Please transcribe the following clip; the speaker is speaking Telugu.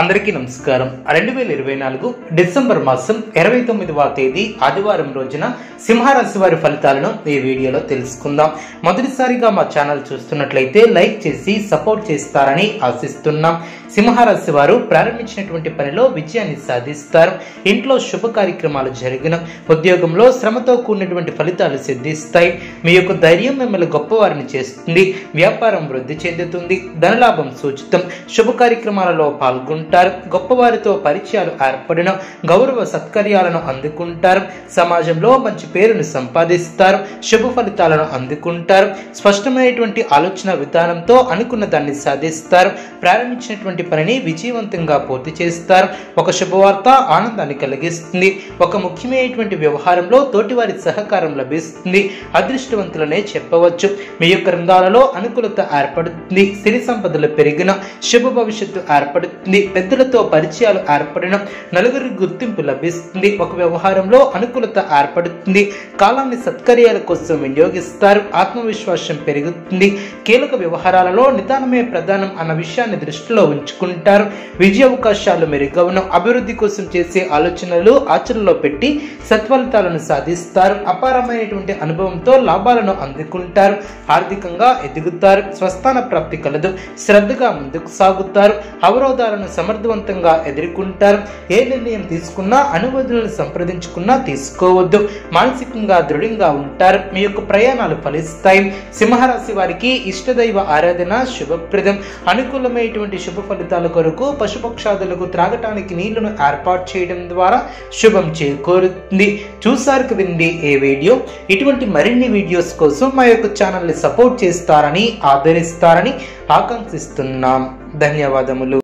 అందరికీ నమస్కారం. 2024 డిసెంబర్ మాసం 29వ తేదీ ఆదివారం రోజున సింహరాశి వారి ఫలితాలను ఈ వీడియోలో తెలుసుకుందాం. మొదటిసారిగా మా ఛానల్ చూస్తున్నట్లయితే లైక్ చేసి సపోర్ట్ చేస్తారని ఆశిస్తున్నాం. సింహరాశి వారు ప్రారంభించినటువంటి పనిలో విజయాన్ని సాధిస్తారు. ఇంట్లో శుభ కార్యక్రమాలు జరిగిన, ఉద్యోగంలో శ్రమతో కూడినటువంటి ఫలితాలు సిద్ధిస్తాయి. మీ యొక్క ధైర్యం మిమ్మల్ని గొప్పవారిని చేస్తుంది. వ్యాపారం వృద్ధి చెందుతుంది. ధనలాభం సూచితం. శుభ కార్యక్రమాలలో పాల్గొంటారు. గొప్పవారితో పరిచయాలు ఏర్పడిన, గౌరవ సత్కార్యాలను అందుకుంటారు. సమాజంలో మంచి పేరును సంపాదిస్తారు. శుభ ఫలితాలను అందుకుంటారు. స్పష్టమైనటువంటి ఆలోచన విధానంతో అనుకున్న దాన్ని సాధిస్తారు. ప్రారంభించినటువంటి పనిని విజయవంతంగా పూర్తి చేస్తారు. ఒక శుభవార్త ఆనందాన్ని కలిగిస్తుంది. ఒక ముఖ్యమైనటువంటి వ్యవహారంలో తోటివారి సహకారం లభిస్తుంది. అదృష్టవంతులనే చెప్పవచ్చు. మీ యొక్క రంగాలలో అనుకూలత ఏర్పడుతుంది. సిరి సంపదలు పెరిగిన, శుభ భవిష్యత్తు ఏర్పడుతుంది. పెద్దలతో పరిచయాలు ఏర్పడిన, నలుగురి గుర్తింపు లభిస్తుంది. ఒక వ్యవహారంలో అనుకూలత ఏర్పడుతుంది. కాలాన్ని సత్కార్యాల కోసం వినియోగిస్తారు. ఆత్మవిశ్వాసం పెరుగుతుంది. కీలక వ్యవహారాలలో నిదానమే ప్రధానం అన్న విషయాన్ని దృష్టిలో ఉంచుకుంటారు. విజయ అవకాశాలు మెరుగవును. అభివృద్ధి కోసం చేసే ఆలోచనలు ఆచరణలో పెట్టి సత్ఫలితాలను సాధిస్తారు. అపారమైనటువంటి అనుభవంతో లాభాలను అందుకుంటారు. ఆర్థికంగా ఎదుగుతారు. స్వస్థాన ప్రాప్తి కలదు. శ్రద్ధగా ముందుకు సాగుతారు. అవరోధాలను సమర్థవంతంగా ఎదుర్కొంటారు. ఏ నిర్ణయం తీసుకున్నా అనుమతులను సంప్రదించుకున్నా తీసుకోవద్దు. మానసికంగా దృఢంగా ఉంటారు. మీ యొక్క ప్రయాణాలు ఫలిస్తాయి. సింహరాశి వారికి ఇష్టదైవ ఆరాధన శుభప్రదం. అనుకూలమైనటువంటి శుభ ఫలితాల కొరకు పశుపక్షాదులకు త్రాగటానికి నీళ్లను ఏర్పాటు చేయడం ద్వారా శుభం చేకూరుతుంది. చూసారు కదండి ఈ వీడియో. ఇటువంటి మరిన్ని వీడియోస్ కోసం మా యొక్క ఛానల్ని సపోర్ట్ చేస్తారని, ఆదరిస్తారని ఆకాంక్షిస్తున్నాం. ధన్యవాదములు.